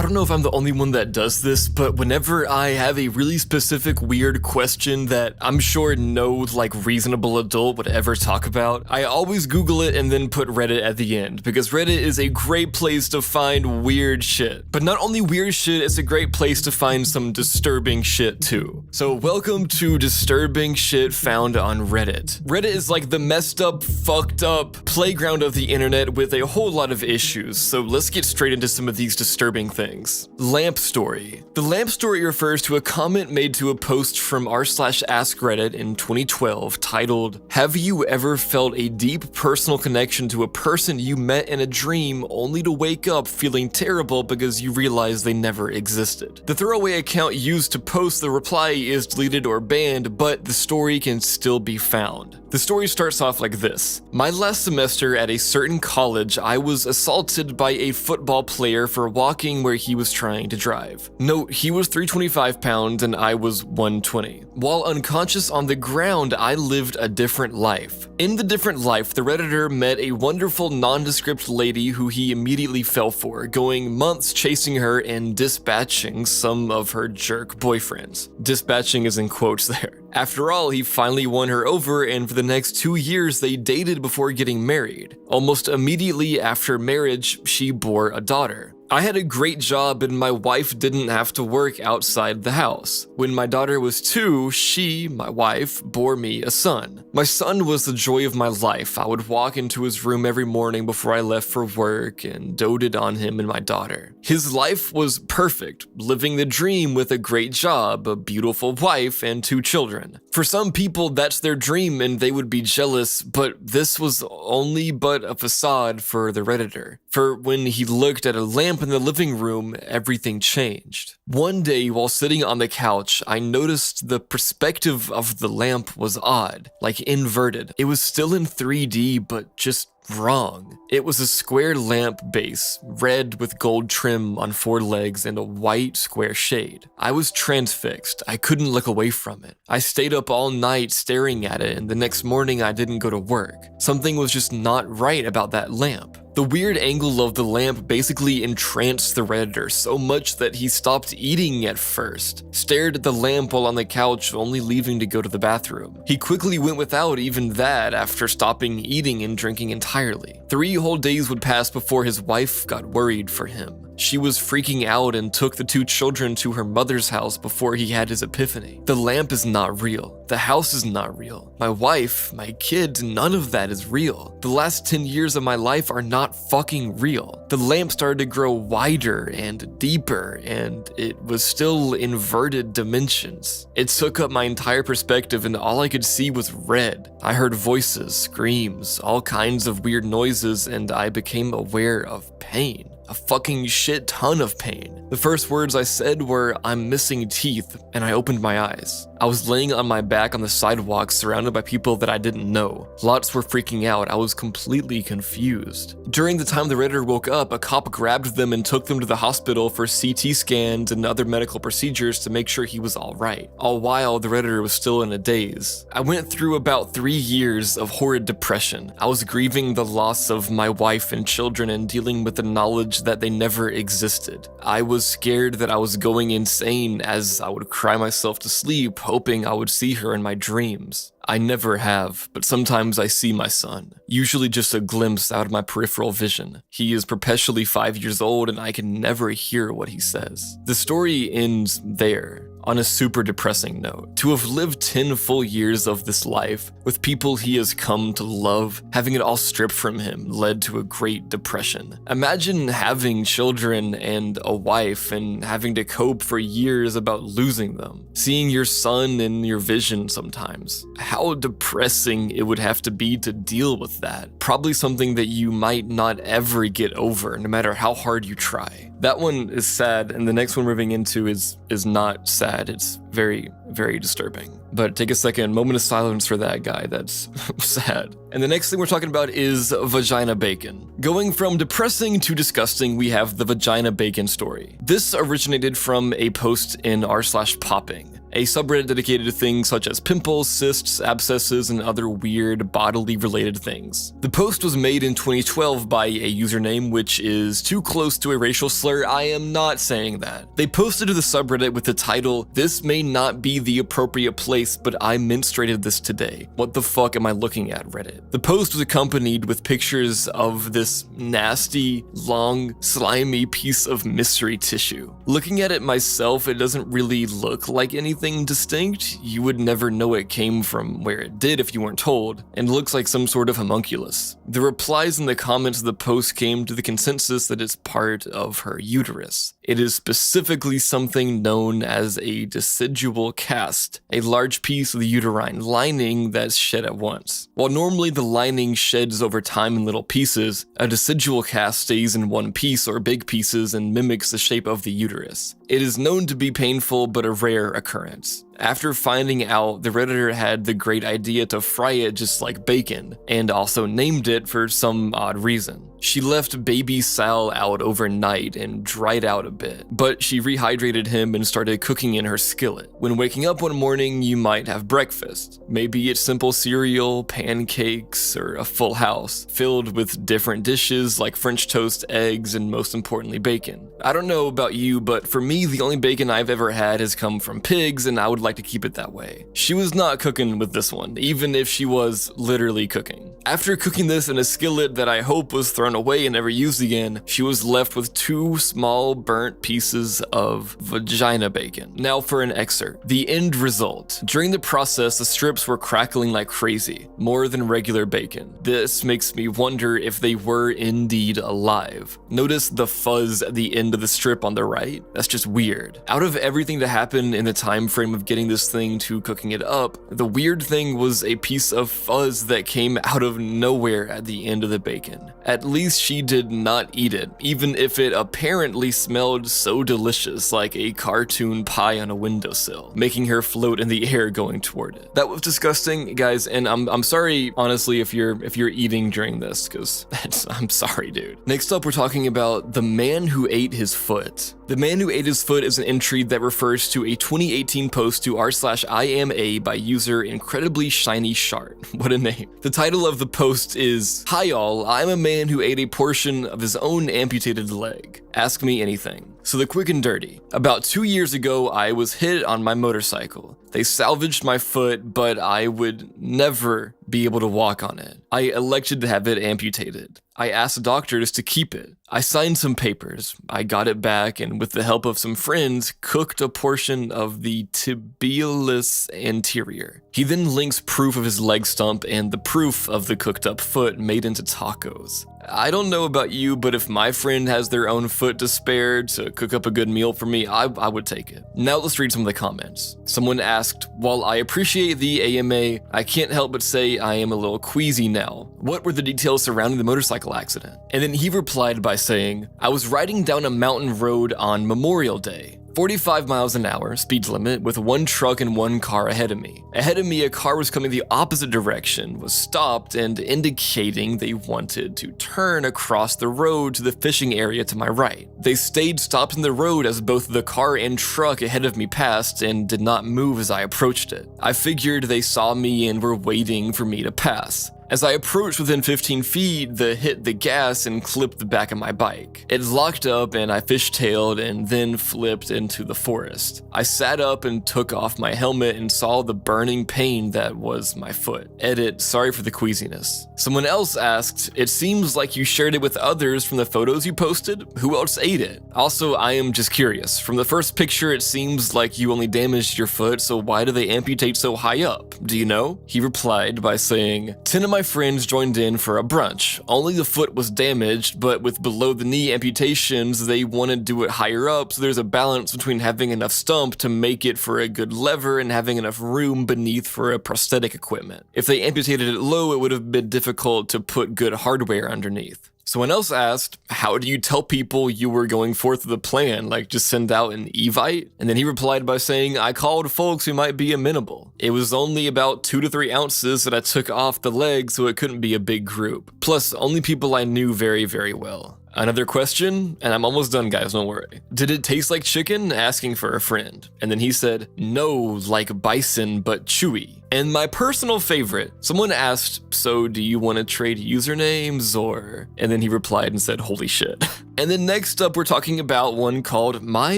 don't know if I'm the only one that does this, but whenever I have a really specific weird question that I'm sure no reasonable adult would ever talk about, I always Google it and then put Reddit at the end, because Reddit is a great place to find weird shit. But not only weird shit, it's a great place to find some disturbing shit too. So welcome to disturbing shit found on Reddit. Reddit is like the messed up, fucked up playground of the internet with a whole lot of issues, so let's get straight into some of these disturbing things. Lamp story. The lamp story refers to a comment made to a post from r/AskReddit in 2012 titled, "Have you ever felt a deep personal connection to a person you met in a dream only to wake up feeling terrible because you realize they never existed?" The throwaway account used to post the reply is deleted or banned, but the story can still be found. The story starts off like this. My last semester at a certain college, I was assaulted by a football player for walking where he was trying to drive. Note, he was 325 pounds and I was 120. While unconscious on the ground, I lived a different life. In the different life, the Redditor met a wonderful nondescript lady who he immediately fell for, going months chasing her and dispatching some of her jerk boyfriends. Dispatching is in quotes there. After all, he finally won her over, and for the next 2 years they dated before getting married. Almost immediately after marriage, she bore a daughter. I had a great job and my wife didn't have to work outside the house. When my daughter was 2, she, my wife, bore me a son. My son was the joy of my life. I would walk into his room every morning before I left for work and doted on him and my daughter. His life was perfect, living the dream with a great job, a beautiful wife, and 2 children. For some people, that's their dream and they would be jealous, but this was only but a facade for the Redditor. For when he looked at a lamp in the living room, everything changed. One day, while sitting on the couch, I noticed the perspective of the lamp was odd, like inverted. It was still in 3D, but just wrong. It was a square lamp base, red with gold trim on 4 legs and a white square shade. I was transfixed. I couldn't look away from it. I stayed up all night staring at it, and the next morning I didn't go to work. Something was just not right about that lamp. The weird angle of the lamp basically entranced the Redditor so much that he stopped eating at first, stared at the lamp while on the couch, only leaving to go to the bathroom. He quickly went without even that after stopping eating and drinking entirely. 3 whole days would pass before his wife got worried for him. She was freaking out and took the 2 children to her mother's house before he had his epiphany. The lamp is not real. The house is not real. My wife, my kids, none of that is real. The last 10 years of my life are not fucking real. The lamp started to grow wider and deeper, and it was still inverted dimensions. It took up my entire perspective and all I could see was red. I heard voices, screams, all kinds of weird noises, and I became aware of pain. A fucking shit ton of pain. The first words I said were, "I'm missing teeth," and I opened my eyes. I was laying on my back on the sidewalk surrounded by people that I didn't know. Lots were freaking out. I was completely confused. During the time the Redditor woke up, a cop grabbed them and took them to the hospital for CT scans and other medical procedures to make sure he was alright. All while, the Redditor was still in a daze. I went through about 3 years of horrid depression. I was grieving the loss of my wife and children and dealing with the knowledge that they never existed. I was scared that I was going insane as I would cry myself to sleep, hoping I would see her in my dreams. I never have, but sometimes I see my son, usually just a glimpse out of my peripheral vision. He is perpetually 5 years old and I can never hear what he says. The story ends there. On a super depressing note, to have lived 10 full years of this life with people he has come to love, having it all stripped from him led to a great depression. Imagine having children and a wife and having to cope for years about losing them. Seeing your son in your vision sometimes. How depressing it would have to be to deal with that. Probably something that you might not ever get over, no matter how hard you try. That one is sad, and the next one we're moving into is not sad. It's very, very disturbing. But take a second, moment of silence for that guy. That's sad. And the next thing we're talking about is vagina bacon. Going from depressing to disgusting, we have the vagina bacon story. This originated from a post in r/popping. a subreddit dedicated to things such as pimples, cysts, abscesses, and other weird bodily related things. The post was made in 2012 by a username which is too close to a racial slur. I am not saying that. They posted to the subreddit with the title, "This may not be the appropriate place, but I menstruated this today. What the fuck am I looking at, Reddit?" The post was accompanied with pictures of this nasty, long, slimy piece of mystery tissue. Looking at it myself, it doesn't really look like anything distinct. You would never know it came from where it did if you weren't told, and looks like some sort of homunculus. The replies in the comments of the post came to the consensus that it's part of her uterus. It is specifically something known as a decidual cast, a large piece of the uterine lining that's shed at once. While normally the lining sheds over time in little pieces, a decidual cast stays in one piece or big pieces and mimics the shape of the uterus. It is known to be painful but a rare occurrence. After finding out, the Redditor had the great idea to fry it just like bacon, and also named it for some odd reason. She left baby Sal out overnight and dried out a bit, but she rehydrated him and started cooking in her skillet. When waking up one morning, you might have breakfast. Maybe it's simple cereal, pancakes, or a full house, filled with different dishes like French toast, eggs, and most importantly, bacon. I don't know about you, but for me, the only bacon I've ever had has come from pigs, and I would like to keep it that way. She was not cooking with this one, even if she was literally cooking. After cooking this in a skillet that I hope was thrown away and never used again, she was left with 2 small burnt pieces of vagina bacon. Now for an excerpt. The end result. During the process, the strips were crackling like crazy, more than regular bacon. This makes me wonder if they were indeed alive. Notice the fuzz at the end of the strip on the right? That's just weird. Out of everything to happen in the time frame of getting this thing to cooking it up, the weird thing was a piece of fuzz that came out of nowhere at the end of the bacon. At least she did not eat it, even if it apparently smelled so delicious, like a cartoon pie on a windowsill, making her float in the air going toward it. That was disgusting, guys, and I'm sorry, honestly, if you're eating during this, because I'm sorry, dude. Next up, we're talking about the man who ate his foot. The man who ate his foot is an entry that refers to a 2018 post to r/IamA by user Incredibly Shiny Shart. What a name. The title of the post is, "Hi y'all, I'm a man who ate a portion of his own amputated leg. Ask me anything." So the quick and dirty. About 2 years ago, I was hit on my motorcycle. They salvaged my foot, but I would never be able to walk on it. I elected to have it amputated. I asked doctors to keep it. I signed some papers. I got it back, and with the help of some friends, cooked a portion of the tibialis anterior. He then links proof of his leg stump and the proof of the cooked up foot made into tacos. I don't know about you, but if my friend has their own foot to spare to cook up a good meal for me, I would take it. Now let's read some of the comments. Someone asked, "While I appreciate the AMA, I can't help but say I am a little queasy now. What were the details surrounding the motorcycle accident?" And then he replied by saying, "I was riding down a mountain road on Memorial Day. 45 miles an hour, speed limit, with one truck and one car ahead of me. Ahead of me, a car was coming the opposite direction, was stopped and indicating they wanted to turn across the road to the fishing area to my right. They stayed stopped in the road as both the car and truck ahead of me passed and did not move as I approached it. I figured they saw me and were waiting for me to pass. As I approached within 15 feet, they hit the gas and clipped the back of my bike. It locked up and I fishtailed and then flipped into the forest. I sat up and took off my helmet and saw the burning pain that was my foot. Edit, sorry for the queasiness." Someone else asked, "It seems like you shared it with others from the photos you posted. Who else ate it? Also, I am just curious. From the first picture, it seems like you only damaged your foot, so why do they amputate so high up? Do you know?" He replied by saying, 10 of my friends joined in for a brunch. Only the foot was damaged, but with below the knee amputations, they wanted to do it higher up, so there's a balance between having enough stump to make it for a good lever and having enough room beneath for a prosthetic equipment. If they amputated it low, it would have been difficult to put good hardware underneath. Someone else asked, "How do you tell people you were going forth with a plan, like just send out an evite?" And then he replied by saying, "I called folks who might be amenable. It was only about 2 to 3 ounces that I took off the leg, so it couldn't be a big group. Plus, only people I knew very, very well. Another question, and I'm almost done, guys, don't worry. Did it taste like chicken? Asking for a friend. And then he said, no, like bison, but chewy. And my personal favorite, someone asked, so do you want to trade usernames or? And then he replied and said, holy shit. And then next up, we're talking about one called My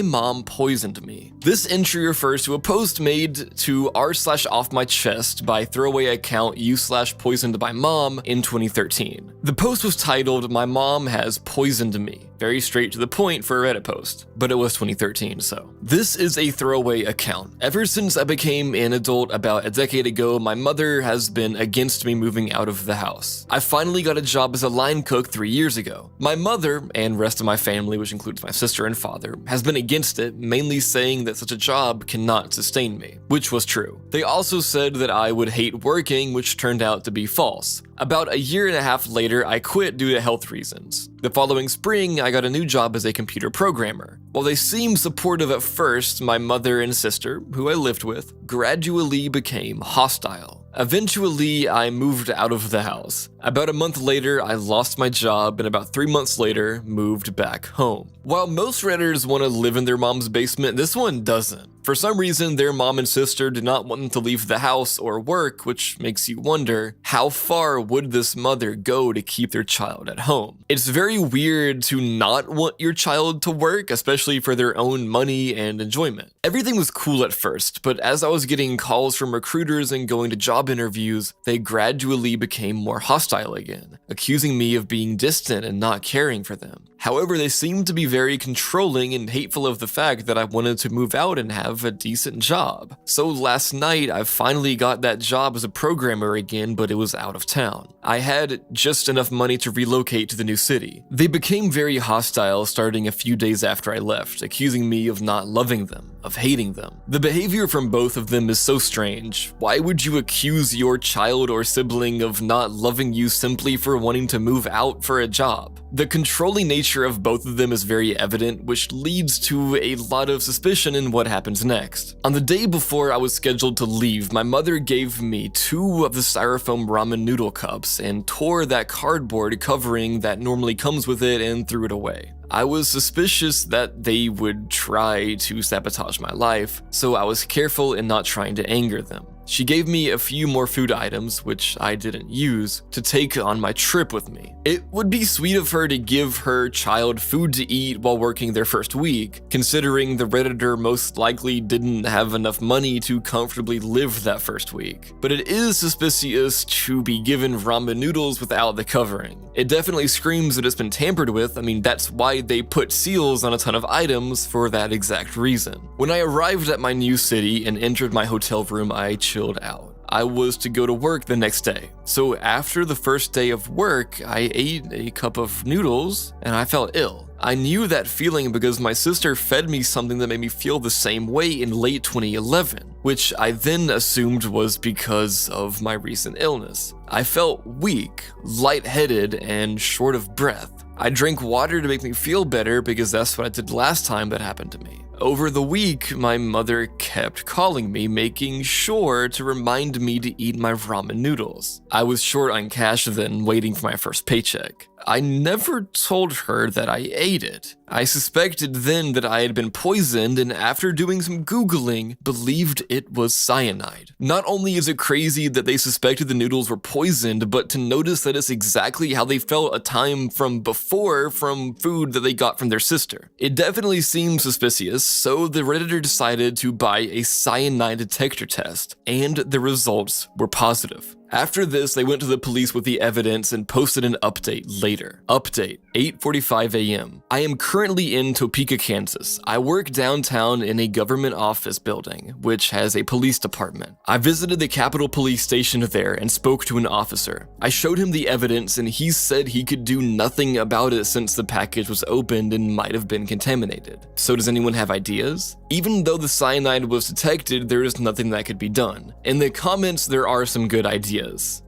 Mom Poisoned Me. This entry refers to a post made to r/off my chest by throwaway account u/poisoned by mom in 2013. The post was titled, My Mom Has Poisoned Me. Very straight to the point for a Reddit post, but it was 2013, so. This is a throwaway account. Ever since I became an adult about a decade ago, my mother has been against me moving out of the house. I finally got a job as a line cook 3 years ago. My mother, and rest of my family, which includes my sister and father, has been against it, mainly saying that such a job cannot sustain me, which was true. They also said that I would hate working, which turned out to be false. About a year and a half later, I quit due to health reasons. The following spring, I got a new job as a computer programmer. While they seemed supportive at first, my mother and sister, who I lived with, gradually became hostile. Eventually, I moved out of the house. About a month later, I lost my job, and about 3 months later, moved back home. While most Redditors want to live in their mom's basement, this one doesn't. For some reason, their mom and sister did not want them to leave the house or work, which makes you wonder, how far would this mother go to keep their child at home? It's very weird to not want your child to work, especially for their own money and enjoyment. Everything was cool at first, but as I was getting calls from recruiters and going to job interviews, they gradually became more hostile again, accusing me of being distant and not caring for them. However, they seemed to be very controlling and hateful of the fact that I wanted to move out and have a decent job. So last night, I finally got that job as a programmer again, but it was out of town. I had just enough money to relocate to the new city. They became very hostile starting a few days after I left, accusing me of not loving them, of hating them. The behavior from both of them is so strange. Why would you accuse your child or sibling of not loving you simply for wanting to move out for a job? The controlling nature of both of them is very evident, which leads to a lot of suspicion in what happens next. On the day before I was scheduled to leave, my mother gave me 2 of the styrofoam ramen noodle cups and tore that cardboard covering that normally comes with it and threw it away. I was suspicious that they would try to sabotage my life, so I was careful in not trying to anger them. She gave me a few more food items, which I didn't use, to take on my trip with me. It would be sweet of her to give her child food to eat while working their first week, considering the Redditor most likely didn't have enough money to comfortably live that first week. But it is suspicious to be given ramen noodles without the covering. It definitely screams that it's been tampered with. I mean, that's why they put seals on a ton of items for that exact reason. When I arrived at my new city and entered my hotel room, I chilled out. I was to go to work the next day. So after the first day of work, I ate a cup of noodles and I felt ill. I knew that feeling because my sister fed me something that made me feel the same way in late 2011, which I then assumed was because of my recent illness. I felt weak, lightheaded, and short of breath. I drank water to make me feel better because that's what I did last time that happened to me. Over the week, my mother kept calling me, making sure to remind me to eat my ramen noodles. I was short on cash then, waiting for my first paycheck. I never told her that I ate it. I suspected then that I had been poisoned, and after doing some Googling, believed it was cyanide. Not only is it crazy that they suspected the noodles were poisoned, but to notice that it's exactly how they felt a time from before from food that they got from their sister. It definitely seems suspicious, so the Redditor decided to buy a cyanide detector test, and the results were positive. After this, they went to the police with the evidence and posted an update later. Update, 8:45 a.m. I am currently in Topeka, Kansas. I work downtown in a government office building, which has a police department. I visited the Capitol Police Station there and spoke to an officer. I showed him the evidence and he said he could do nothing about it since the package was opened and might have been contaminated. So does anyone have ideas? Even though the cyanide was detected, there is nothing that could be done. In the comments, there are some good ideas.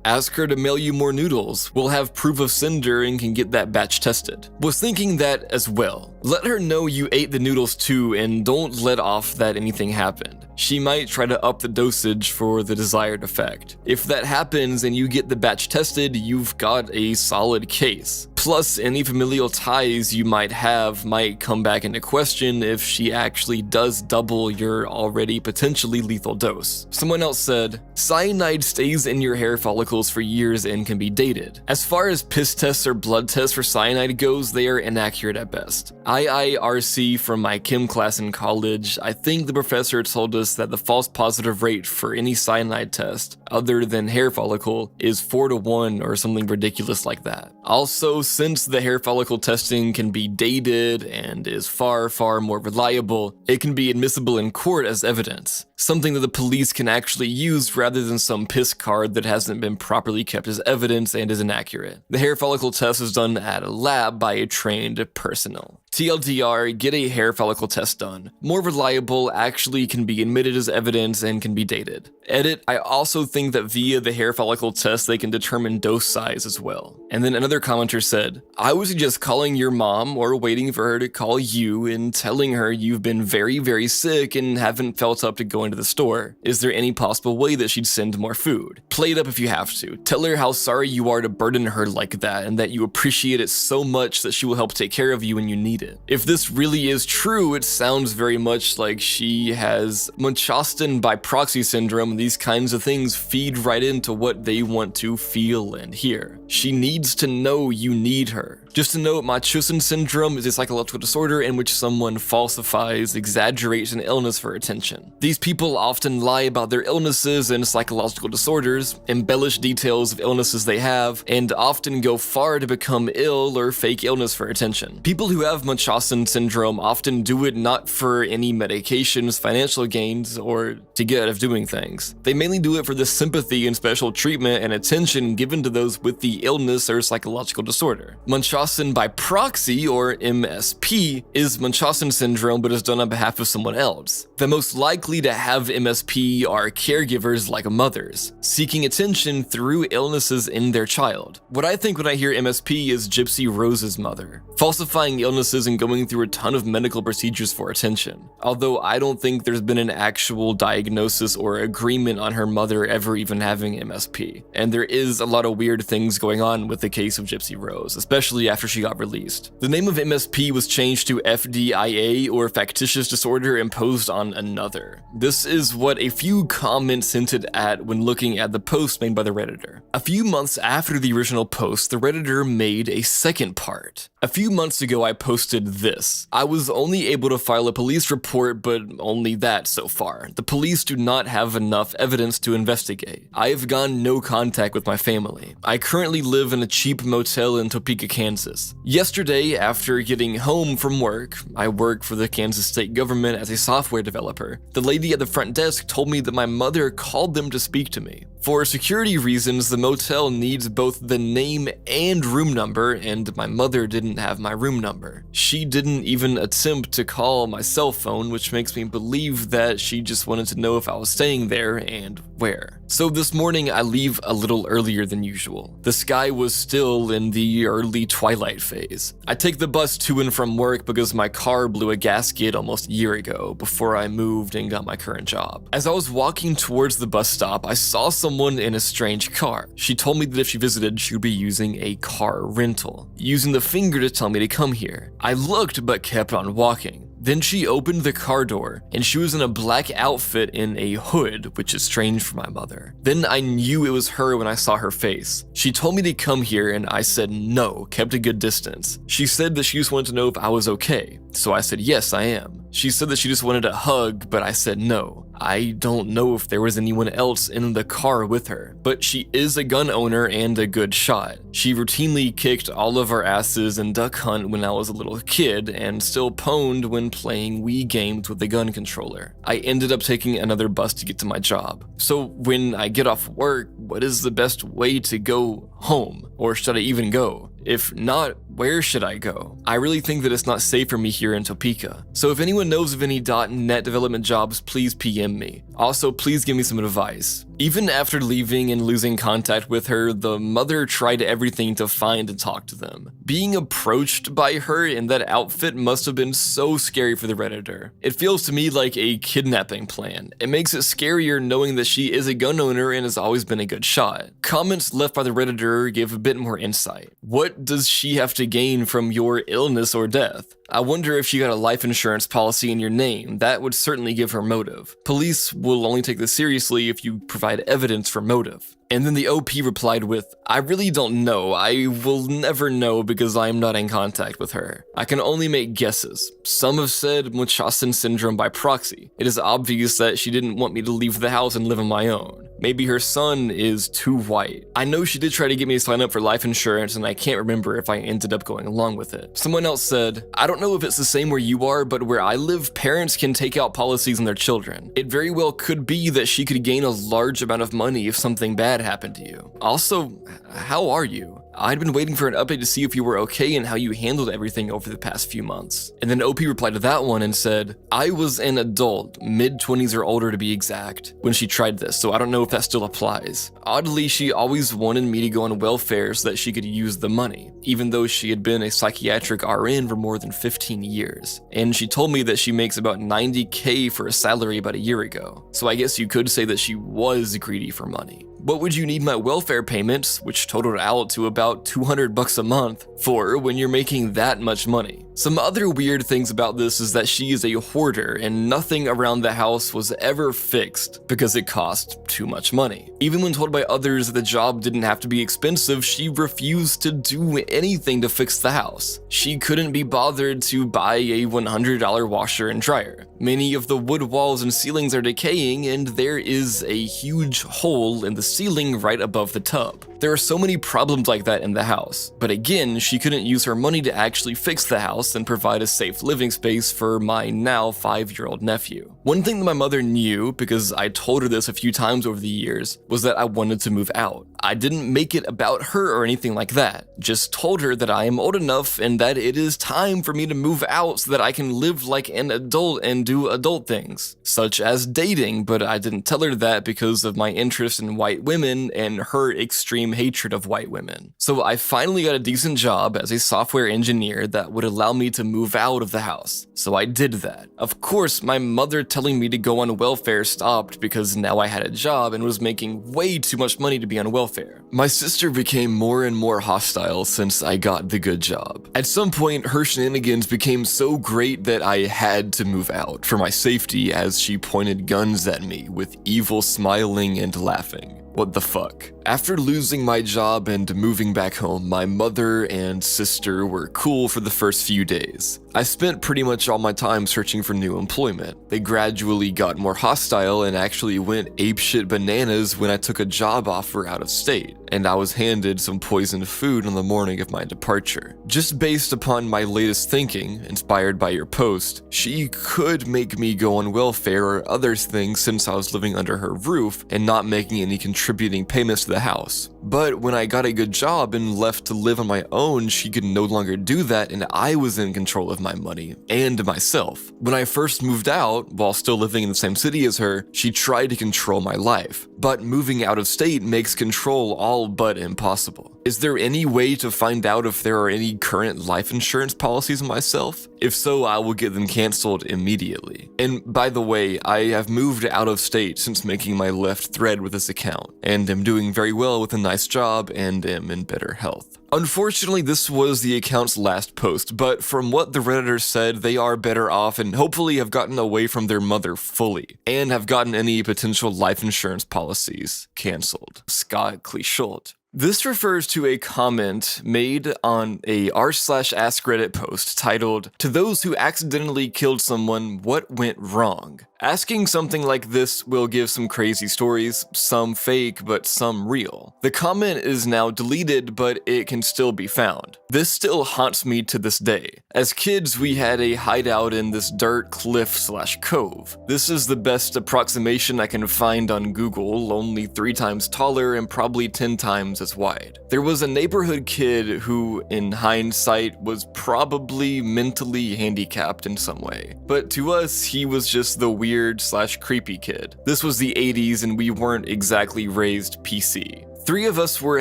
Ask her to mail you more noodles. We'll have proof of sender and can get that batch tested. Was thinking that as well. Let her know you ate the noodles too and don't let off that anything happened. She might try to up the dosage for the desired effect. If that happens and you get the batch tested, you've got a solid case. Plus, any familial ties you might have might come back into question if she actually does double your already potentially lethal dose. Someone else said, cyanide stays in your hair follicles for years and can be dated. As far as piss tests or blood tests for cyanide goes, they are inaccurate at best. IIRC from my chem class in college, I think the professor told us that the false positive rate for any cyanide test, other than hair follicle, is 4 to 1 or something ridiculous like that. Also, since the hair follicle testing can be dated and is far more reliable, it can be admissible in court as evidence, something that the police can actually use rather than some piss card that hasn't been properly kept as evidence and is inaccurate. The hair follicle test is done at a lab by a trained personnel. TLDR, get a hair follicle test done. More reliable, actually can be admitted as evidence and can be dated. Edit, I also think that via the hair follicle test they can determine dose size as well. And then another commenter said, I would suggest calling your mom or waiting for her to call you and telling her you've been very sick and haven't felt up to going to the store. Is there any possible way that she'd send more food? Play it up if you have to. Tell her how sorry you are to burden her like that and that you appreciate it so much that she will help take care of you when you need it. If this really is true, it sounds very much like she has Munchausen by proxy syndrome. These kinds of things feed right into what they want to feel and hear. She needs to know you need her. Just to note, Munchausen syndrome is a psychological disorder in which someone falsifies, exaggerates an illness for attention. These people often lie about their illnesses and psychological disorders, embellish details of illnesses they have, and often go far to become ill or fake illness for attention. People who have Munchausen syndrome often do it not for any medications, financial gains, or to get out of doing things. They mainly do it for the sympathy and special treatment and attention given to those with the illness or psychological disorder. Munchausen by proxy, or MSP, is Munchausen syndrome but is done on behalf of someone else. The most likely to have MSP are caregivers like mothers, seeking attention through illnesses in their child. What I think when I hear MSP is Gypsy Rose's mother, falsifying illnesses and going through a ton of medical procedures for attention. Although I don't think there's been an actual diagnosis or agreement on her mother ever even having MSP. And there is a lot of weird things going on with the case of Gypsy Rose, especially after she got released. The name of MSP was changed to FDIA, or factitious disorder imposed on another. This is what a few comments hinted at when looking at the post made by the Redditor. A few months after the original post, the Redditor made a second part. A few months ago I posted this. I was only able to file a police report, but only that so far. The police do not have enough evidence to investigate. I have gone no contact with my family. I currently live in a cheap motel in Topeka, Kansas. Yesterday, after getting home from work, I work for the Kansas state government as a software developer. The lady at the front desk told me that my mother called them to speak to me. For security reasons, the motel needs both the name and room number, and my mother didn't have my room number. She didn't even attempt to call my cell phone, which makes me believe that she just wanted to know if I was staying there and where. So this morning I leave a little earlier than usual. The sky was still in the early twilight phase. I take the bus to and from work because my car blew a gasket almost a year ago before I moved and got my current job. As I was walking towards the bus stop, I saw someone in a strange car. She told me that if she visited, she would be using a car rental, using the finger to tell me to come here. I looked but kept on walking. Then she opened the car door, and she was in a black outfit in a hood, which is strange for my mother. Then I knew it was her when I saw her face. She told me to come here, and I said no, kept a good distance. She said that she just wanted to know if I was okay, so I said yes, I am. She said that she just wanted a hug, but I said no. I don't know if there was anyone else in the car with her, but she is a gun owner and a good shot. She routinely kicked all of our asses in duck hunt when I was a little kid and still pwned when playing Wii games with a gun controller. I ended up taking another bus to get to my job. So when I get off work, what is the best way to go home? Or should I even go? If not, where should I go? I really think that it's not safe for me here in Topeka. So if anyone knows of any .NET development jobs, please PM me. Also, please give me some advice. Even after leaving and losing contact with her, the mother tried everything to find and talk to them. Being approached by her in that outfit must have been so scary for the Redditor. It feels to me like a kidnapping plan. It makes it scarier knowing that she is a gun owner and has always been a good shot. Comments left by the Redditor give a bit more insight. What does she have to gain from your illness or death? I wonder if she got a life insurance policy in your name. That would certainly give her motive. Police will only take this seriously if you provide evidence for motive. And then the OP replied with, I really don't know. I will never know because I am not in contact with her. I can only make guesses. Some have said Munchausen syndrome by proxy. It is obvious that she didn't want me to leave the house and live on my own. Maybe her son is too white. I know she did try to get me to sign up for life insurance and I can't remember if I ended up going along with it. Someone else said, I don't know if it's the same where you are, but where I live, parents can take out policies on their children. It very well could be that she could gain a large amount of money if something bad happened to you. Also, how are you? I'd been waiting for an update to see if you were okay and how you handled everything over the past few months. And then OP replied to that one and said, I was an adult, mid-20s or older to be exact, when she tried this, so I don't know if that still applies. Oddly, she always wanted me to go on welfare so that she could use the money, even though she had been a psychiatric RN for more than 15 years. And she told me that she makes about $90K for a salary about a year ago. So I guess you could say that she was greedy for money. What would you need my welfare payments, which totaled out to about $200 a month, for when you're making that much money? Some other weird things about this is that she is a hoarder and nothing around the house was ever fixed because it cost too much money. Even when told by others that the job didn't have to be expensive, she refused to do anything to fix the house. She couldn't be bothered to buy a $100 washer and dryer. Many of the wood walls and ceilings are decaying and there is a huge hole in the ceiling right above the tub. There are so many problems like that in the house, but again, she couldn't use her money to actually fix the house and provide a safe living space for my now 5-year-old nephew. One thing that my mother knew, because I told her this a few times over the years, was that I wanted to move out. I didn't make it about her or anything like that, just told her that I am old enough and that it is time for me to move out so that I can live like an adult and do adult things, such as dating, but I didn't tell her that because of my interest in white women and her extreme hatred of white women. So I finally got a decent job as a software engineer that would allow me to move out of the house. So I did that. Of course, my mother telling me to go on welfare stopped because now I had a job and was making way too much money to be on welfare. My sister became more and more hostile since I got the good job. At some point, her shenanigans became so great that I had to move out for my safety as she pointed guns at me with evil smiling and laughing. What the fuck? After losing my job and moving back home, my mother and sister were cool for the first few days. I spent pretty much all my time searching for new employment. They gradually got more hostile and actually went apeshit bananas when I took a job offer out of state, and I was handed some poisoned food on the morning of my departure. Just based upon my latest thinking, inspired by your post, she could make me go on welfare or other things since I was living under her roof and not making any contributing payments to the house. But when I got a good job and left to live on my own, she could no longer do that and I was in control of my money and myself. When I first moved out, while still living in the same city as her, she tried to control my life. But moving out of state makes control all but impossible. Is there any way to find out if there are any current life insurance policies on myself? If so, I will get them canceled immediately. And by the way, I have moved out of state since making my left thread with this account, and am doing very well with a nice job and am in better health. Unfortunately, this was the account's last post, but from what the Redditor said, they are better off and hopefully have gotten away from their mother fully, and have gotten any potential life insurance policies canceled. Scott Clichot. This refers to a comment made on a r/ask Reddit post titled, "To those who accidentally killed someone, what went wrong?" Asking something like this will give some crazy stories, some fake, but some real. The comment is now deleted, but it can still be found. This still haunts me to this day. As kids, we had a hideout in this dirt cliff/cove. This is the best approximation I can find on Google, only 3 times taller and probably 10 times times as wide. There was a neighborhood kid who, in hindsight, was probably mentally handicapped in some way. But to us, he was just the weird/creepy kid. This was the 80s and we weren't exactly raised PC. 3 of us were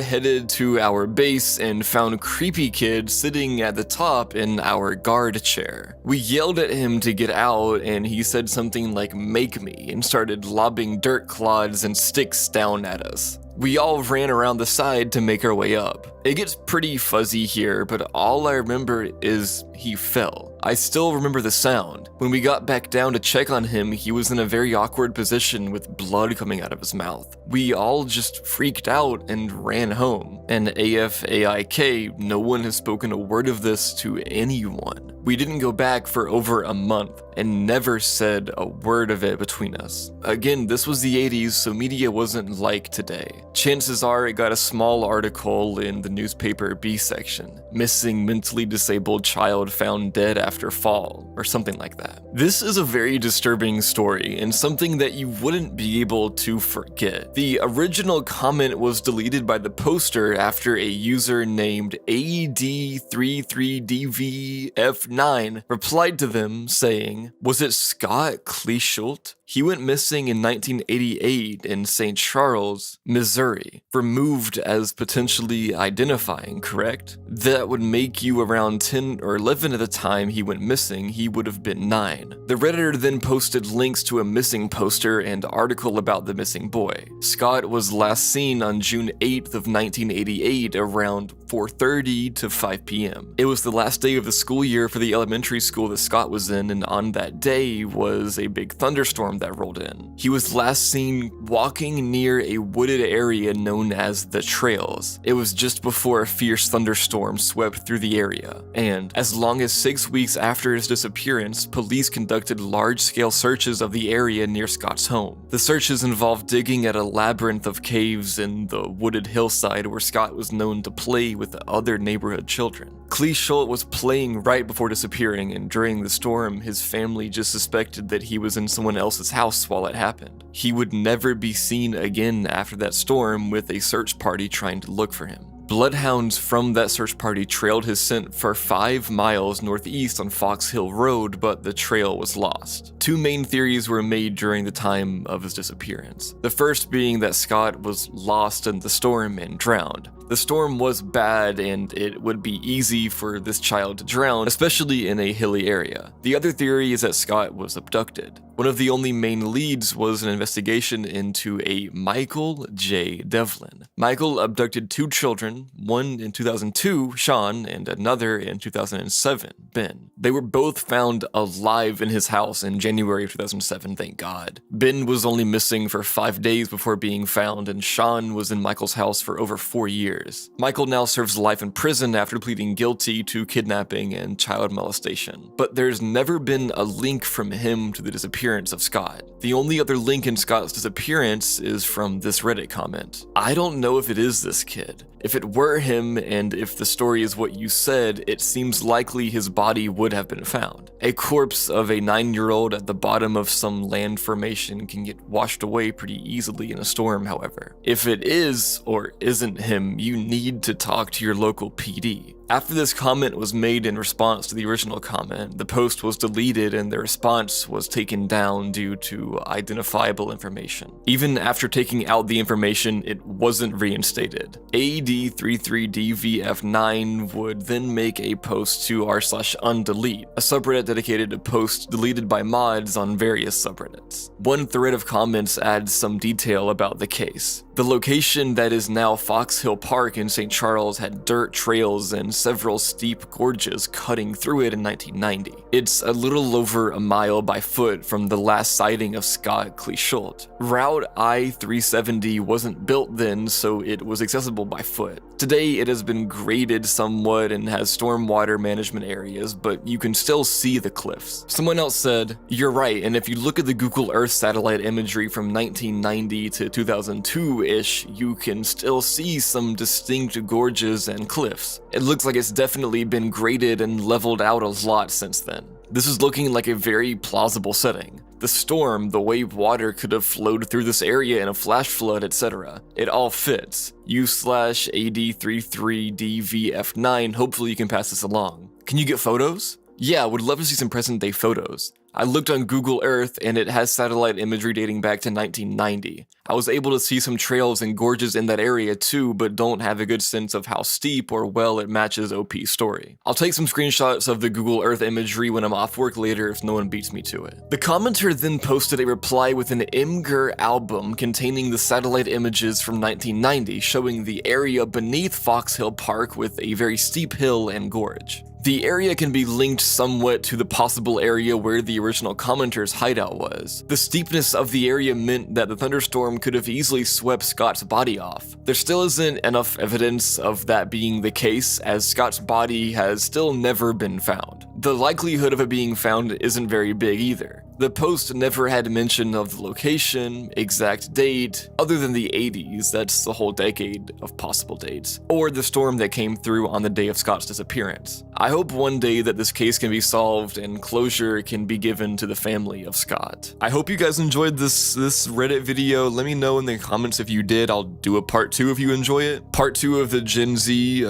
headed to our base and found Creepy Kid sitting at the top in our guard chair. We yelled at him to get out and he said something like "make me" and started lobbing dirt clods and sticks down at us. We all ran around the side to make our way up. It gets pretty fuzzy here, but all I remember is he fell. I still remember the sound. When we got back down to check on him, he was in a very awkward position with blood coming out of his mouth. We all just freaked out and ran home. And AFAIK, no one has spoken a word of this to anyone. We didn't go back for over a month and never said a word of it between us. Again, this was the 80s, so media wasn't like today. Chances are it got a small article in the newspaper B section. Missing mentally disabled child found dead after fall, or something like that. This is a very disturbing story and something that you wouldn't be able to forget. The original comment was deleted by the poster after a user named AD33DVF9 replied to them saying, "Was it Scott Cleeshult? He went missing in 1988 in St. Charles, Missouri. Removed as potentially identifying, correct? That would make you around 10 or 11 at the time he went missing. He would have been 9. The Redditor then posted links to a missing poster and article about the missing boy. Scott was last seen on June 8th of 1988 around 4:30 to 5 p.m. It was the last day of the school year for the elementary school that Scott was in, and on that day was a big thunderstorm that rolled in. He was last seen walking near a wooded area known as the Trails. It was just before a fierce thunderstorm swept through the area, and as long as 6 weeks after his disappearance, police conducted large-scale searches of the area near Scott's home. The searches involved digging at a labyrinth of caves in the wooded hillside where Scott was known to play with other neighborhood children. Cleeshult was playing right before disappearing, and during the storm, his family just suspected that he was in someone else's house while it happened. He would never be seen again after that storm, with a search party trying to look for him. Bloodhounds from that search party trailed his scent for 5 miles northeast on Fox Hill Road, but the trail was lost. 2 main theories were made during the time of his disappearance. The first being that Scott was lost in the storm and drowned. The storm was bad and it would be easy for this child to drown, especially in a hilly area. The other theory is that Scott was abducted. One of the only main leads was an investigation into a Michael J. Devlin. Michael abducted 2 children, one in 2002, Sean, and another in 2007, Ben. They were both found alive in his house in January of 2007, thank God. Ben was only missing for 5 days before being found, and Sean was in Michael's house for over 4 years. Michael now serves life in prison after pleading guilty to kidnapping and child molestation. But there's never been a link from him to the disappearance of Scott. The only other link in Scott's disappearance is from this Reddit comment. I don't know if it is this kid. If it were him, and if the story is what you said, it seems likely his body would have been found. A corpse of a 9-year-old at the bottom of some land formation can get washed away pretty easily in a storm, however. If it is or isn't him, you need to talk to your local PD. After this comment was made in response to the original comment, the post was deleted and the response was taken down due to identifiable information. Even after taking out the information, it wasn't reinstated. AD33DVF9 would then make a post to r/undelete, a subreddit dedicated to posts deleted by mods on various subreddits. One thread of comments adds some detail about the case. The location that is now Fox Hill Park in St. Charles had dirt trails and several steep gorges cutting through it in 1990. It's a little over a mile by foot from the last sighting of Scott Cleeshult. Route I-370 wasn't built then, so it was accessible by foot. Today it has been graded somewhat and has stormwater management areas, but you can still see the cliffs. Someone else said, "You're right, and if you look at the Google Earth satellite imagery from 1990 to 2002-ish, you can still see some distinct gorges and cliffs. It looks like it's definitely been graded and leveled out a lot since then." This is looking like a very plausible setting. The storm, the way water could have flowed through this area in a flash flood, etc. It all fits. U/AD33DVF9, hopefully you can pass this along. Can you get photos? Yeah, would love to see some present day photos. I looked on Google Earth and it has satellite imagery dating back to 1990. I was able to see some trails and gorges in that area too, but don't have a good sense of how steep or well it matches OP's story. I'll take some screenshots of the Google Earth imagery when I'm off work later if no one beats me to it. The commenter then posted a reply with an Imgur album containing the satellite images from 1990 showing the area beneath Fox Hill Park with a very steep hill and gorge. The area can be linked somewhat to the possible area where the original commenter's hideout was. The steepness of the area meant that the thunderstorm could have easily swept Scott's body off. There still isn't enough evidence of that being the case, as Scott's body has still never been found. The likelihood of it being found isn't very big either. The post never had mention of the location, exact date, other than the 80s, that's the whole decade of possible dates, or the storm that came through on the day of Scott's disappearance. I hope one day that this case can be solved and closure can be given to the family of Scott. I hope you guys enjoyed this Reddit video. Let me know in the comments if you did. I'll do a part 2 if you enjoy it. Part 2 of the Gen Z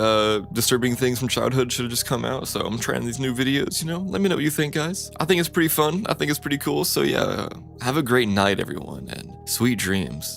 disturbing things from childhood should have just come out, so I'm trying these new videos, you know? Let me know what you think, guys. I think it's pretty fun. I think it's pretty cool, so yeah, have a great night, everyone, and sweet dreams.